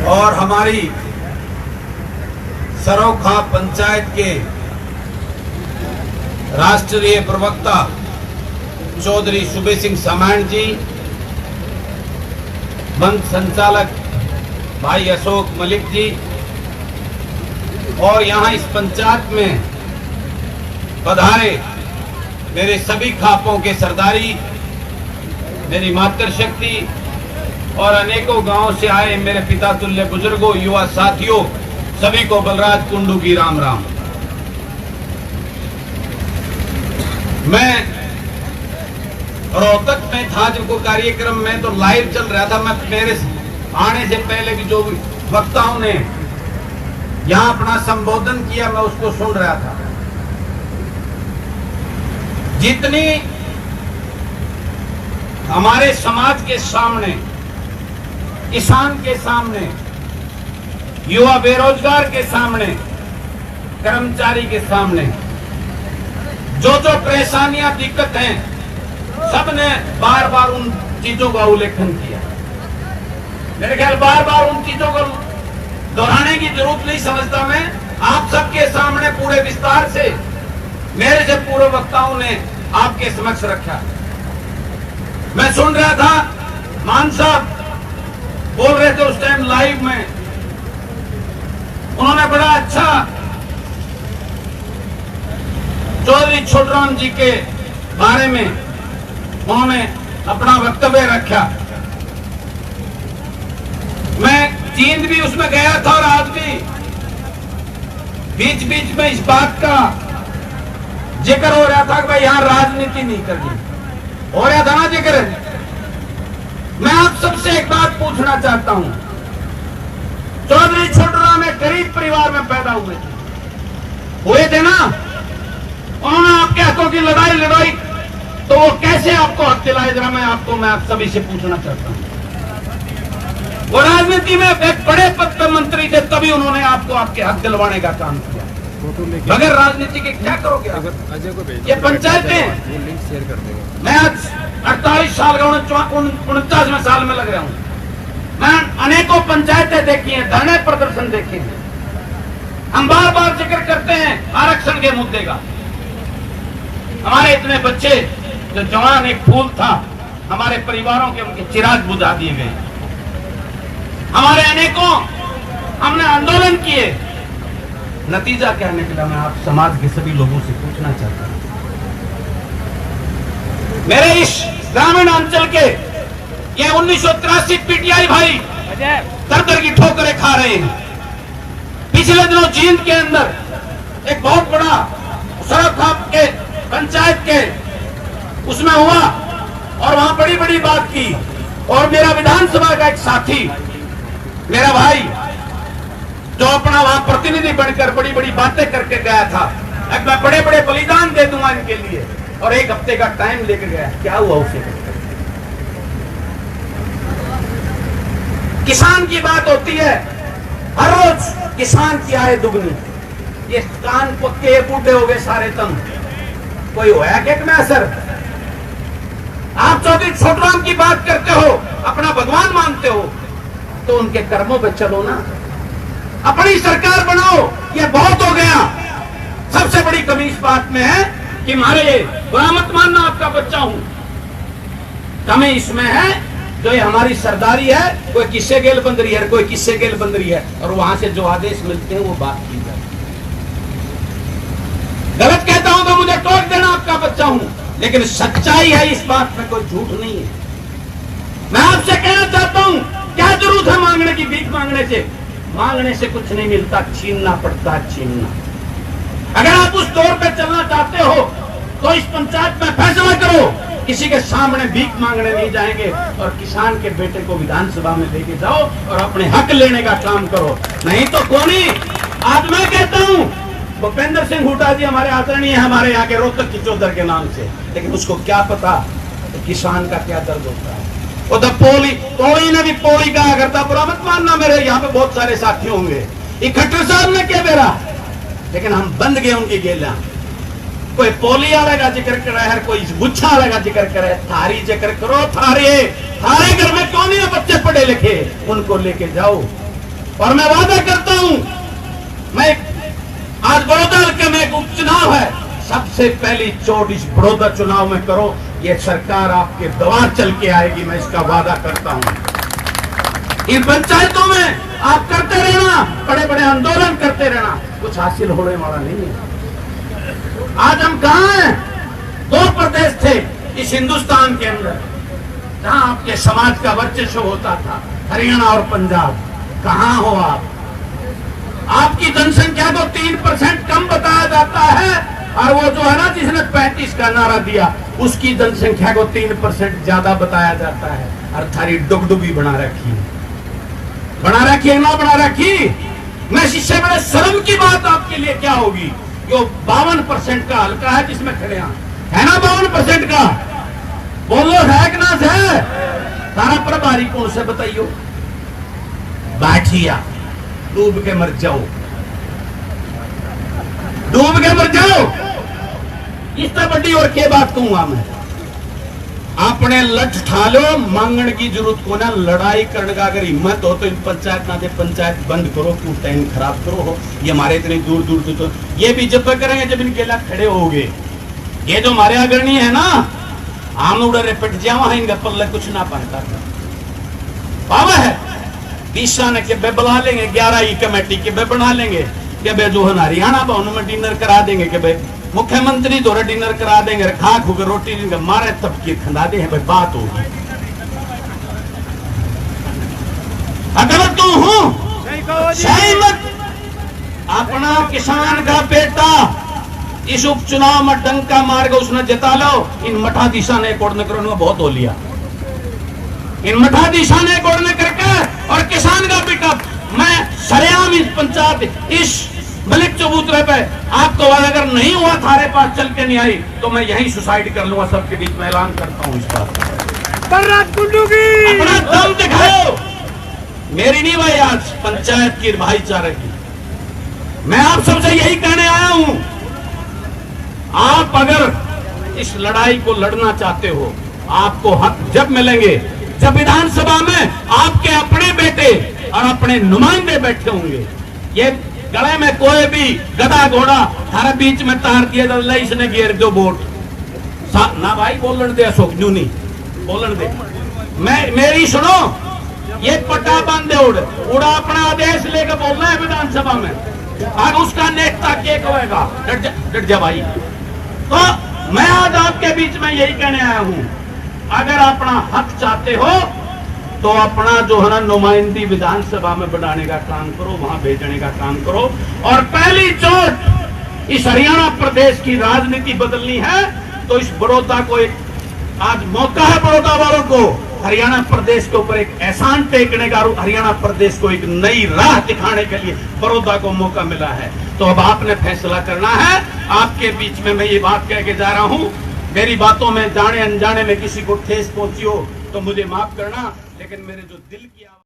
और हमारी सरोखा पंचायत के राष्ट्रीय प्रवक्ता चौधरी सुबे सिंह सामाण जी, मंच संचालक भाई अशोक मलिक जी, और यहाँ इस पंचायत में पधारे मेरे सभी खापों के सरदारी, मेरी मातृशक्ति और अनेकों गांवों से आए मेरे पिता तुल्य बुजुर्गों, युवा साथियों, सभी को बलराज कुंडू की राम राम। मैं रोहतक में था जब को कार्यक्रम में तो लाइव चल रहा था। मैं मेरे आने से पहले भी जो वक्ताओं ने यहां अपना संबोधन किया मैं उसको सुन रहा था। जितनी हमारे समाज के सामने, किसान के सामने, युवा बेरोजगार के सामने, कर्मचारी के सामने जो जो परेशानियां दिक्कत हैं, सबने बार बार उन चीजों का उल्लेखन किया। मेरे ख्याल बार बार उन चीजों को दोहराने की जरूरत नहीं समझता मैं। आप सबके सामने पूरे विस्तार से मेरे से पूर्व वक्ताओं ने आपके समक्ष रखा। मैं सुन रहा था, मान साहब बोल रहे थे उस टाइम लाइव में, उन्होंने बड़ा अच्छा चौधरी छोटराम जी के बारे में उन्होंने अपना वक्तव्य रखा। मैं जींद भी उसमें गया था और आज भी बीच बीच में इस बात का जिक्र हो रहा था कि भाई यहां राजनीति नहीं करनी, हो रहा था ना जिक्र। मैं आप सबसे एक बात पूछना चाहता हूं, चौधरी छोटराम एक गरीब परिवार में पैदा हुए थे ना, उन्होंने आपके हकों की लड़ाई लड़ाई, तो वो कैसे आपको हक दिलाए, जरा मैं आप सभी से पूछना चाहता हूं। वो राजनीति में एक बड़े पद पर मंत्री थे, तभी उन्होंने आपको आपके हक दिलवाने का काम किया। बगैर राजनीति के क्या करोगे आप? ये पंचायतें, मैं आज 48 साल का 49वें साल में लग रहा हूं। मैं अनेकों पंचायतें देखी हैं, धरने प्रदर्शन देखे हैं। हम बार बार जिक्र करते हैं आरक्षण के मुद्दे का। हमारे इतने बच्चे जो जवान एक फूल था, हमारे परिवारों के उनके चिराग बुझा दिए गए। हमारे अनेकों हमने आंदोलन किए, नतीजा क्या निकला? मैं आप समाज के सभी लोगों से पूछना चाहता हूं। मेरे इस ग्रामीण अंचल के ये 1983 पीटीआई भाई दर दर की ठोकरें खा रहे हैं। पिछले दिनों जींद के अंदर एक बहुत बड़ा सरोखा के पंचायत के उसमें हुआ और वहां बड़ी बड़ी बात की, और मेरा विधानसभा का एक साथी, मेरा भाई, जो अपना वहां प्रतिनिधि बनकर बड़ी बड़ी बातें करके गया था, अब मैं बड़े बड़े बलिदान दे दूंगा इनके लिए, और एक हफ्ते का टाइम लेकर गया। क्या हुआ उसे? किसान की बात होती है, हर रोज किसान की आय दुगनी। ये कान पक्के बूढ़े हो गए सारे तम, कोई होया क्या में असर? आप चौधरी छोटराम की बात करते हो, अपना भगवान मानते हो, तो उनके कर्मों पे चलो ना, अपनी सरकार बनाओ। ये बहुत हो गया। सबसे बड़ी कमी इस बात में है कि हमारे बुरा मत मानना, आपका बच्चा हूं, कमी इसमें है जो ये हमारी सरदारी है, कोई किस्से गेल बंदरी है, कोई किस्से गेल बंदरी है, और वहां से जो आदेश मिलते हैं वो बात की जाए। गलत कहता हूं तो मुझे टोक देना, आपका बच्चा हूं, लेकिन सच्चाई है, इस बात में कोई झूठ नहीं है। मैं आपसे कहना चाहता हूं, क्या जरूरत है मांगने की? भीख मांगने से कुछ नहीं मिलता, छीनना पड़ता है, छीनना। अगर आप उस दौर पे चलना चाहते हो तो इस पंचायत में फैसला करो, किसी के सामने भीख मांगने नहीं जाएंगे, और किसान के बेटे को विधानसभा में लेके जाओ और अपने हक लेने का काम करो, नहीं तो कौन ही। आज मैं कहता हूं, भूपेंद्र सिंह हुड्डा जी हमारे आदरणीय है, हमारे यहाँ के रोहतक किचौधर के नाम से, लेकिन उसको क्या पता तो किसान का क्या दर्द होता है। उधर पोली ने भी पोली कहा करता, बुरा मत मानना, मेरे यहाँ पे बहुत सारे साथी होंगे। खट्टर साहब ने क्या मेरा, लेकिन हम बंद गए उनकी गेला। कोई पोली वाले का जिक्र करे है, कोई गुच्छा वाले का जिक्र करे, थारी जिक्र करो। थारे घर में कौन है बच्चे पढ़े लिखे, उनको लेके जाओ। और मैं वादा करता हूं, मैं आज बड़ौदा के में एक उपचुनाव है, सबसे पहली चोट इस बड़ौदा चुनाव में करो, ये सरकार आपके द्वार चल के आएगी, मैं इसका वादा करता हूं। इन पंचायतों में आप करते रहना, बड़े बड़े आंदोलन करते रहना, कुछ हासिल होने वाला नहीं है। आज हम कहां हैं? 2 प्रदेश थे इस हिंदुस्तान के अंदर जहां आपके समाज का वर्चस्व होता था, हरियाणा और पंजाब। कहां हो आप? आपकी जनसंख्या को 3% कम बताया जाता है, और वो जो है ना जिसने 35 का नारा दिया, उसकी जनसंख्या को 3% ज्यादा बताया जाता है। और थारी डुगडुगी बना रखी है, बना रखी है ना बना रखी। मैं इससे बड़े शर्म की बात आपके लिए क्या होगी? जो 52% का हल्का है जिसमें खड़े है ना, 52% का, बोलो है कि ना है? तारा प्रभारी कौन से बताइयो? बैठिया, डूब के मर जाओ, डूब के मर जाओ। इस तरह बड़ी और क्या बात कहूंगा मैं? अपने लठ ठालो, मांगण की जरूरत को ना, लड़ाई करने का अगर हिम्मत हो तो इन पंचायत ना दे, पंचायत बंद करो, क्यों टाइम खराब करो हो। ये हमारे इतने दूर दूर तो ये भी जब तक करेंगे जब इनके लाख खड़े होगे। ये जो हमारे अग्रणी है ना, आम उड़े पिट जावा, इनका पल्ले कुछ ना पाता था। पावा है दिशा ने के बे बुला लेंगे, 11 ही कमेटी के बे बना लेंगे कि बे जो है हरियाणा भवन में डिनर करा देंगे, कि बे मुख्यमंत्री दौरा डिनर करा देंगे, खा खुकर रोटी देंगे, मारे तबके खंदा दे भाई, बात होगी। अगर तू हूं सही मत, अपना किसान का बेटा इस उपचुनाव में डंका मार के उसने जिता लो। इन मठा दिशा ने कोड़ने करो बहुत हो लिया, इन मठा दिशा ने कोड़ने करके, और किसान का बेटा मैं सरेआम इस पंचायत इस मलिक चबूतरे पे आपको अगर नहीं हुआ, थारे पास चल के नहीं आई, तो मैं यही सुसाइड कर लूंगा। सबके बीच में ऐलान करता हूं इस बात अपना दम दिखाओ। मेरी नहीं भाई आज पंचायत की भाईचारे की, मैं आप सबसे यही कहने आया हूं। आप अगर इस लड़ाई को लड़ना चाहते हो, आपको हक जब मिलेंगे जब विधानसभा में आपके अपने बेटे और अपने नुमाइंदे बैठे होंगे। ये गले में कोई भी गधा घोड़ा हर बीच में तार दिया जाता, इसने घेर दो वोट ना भाई, बोलन दे अशोक न्यू नहीं बोलन दे। मेरी सुनो, ये पट्टा बांधे उड़ा अपना आदेश लेकर बोलना है विधानसभा में, आगे उसका नेता क्या कहेगा? डट जा भाई। तो मैं आज आपके बीच में यही कहने आया हूं, अगर अपना हक चाहते हो तो अपना जो है ना नुमाइंदी विधानसभा में बढ़ाने का काम करो, वहां भेजने का काम करो। और पहली चोट इस हरियाणा प्रदेश की राजनीति बदलनी है तो इस बड़ौदा को एक आज मौका है, बड़ौदा वालों को हरियाणा प्रदेश के ऊपर एक एहसान टेकने का, हरियाणा प्रदेश को एक नई राह दिखाने के लिए बड़ौदा को मौका मिला है। तो अब आपने फैसला करना है। आपके बीच में मैं ये बात कह के जा रहा हूं, मेरी बातों में जाने अनजाने में किसी को ठेस पहुंची हो तो मुझे माफ करना, लेकिन मेरे जो दिल की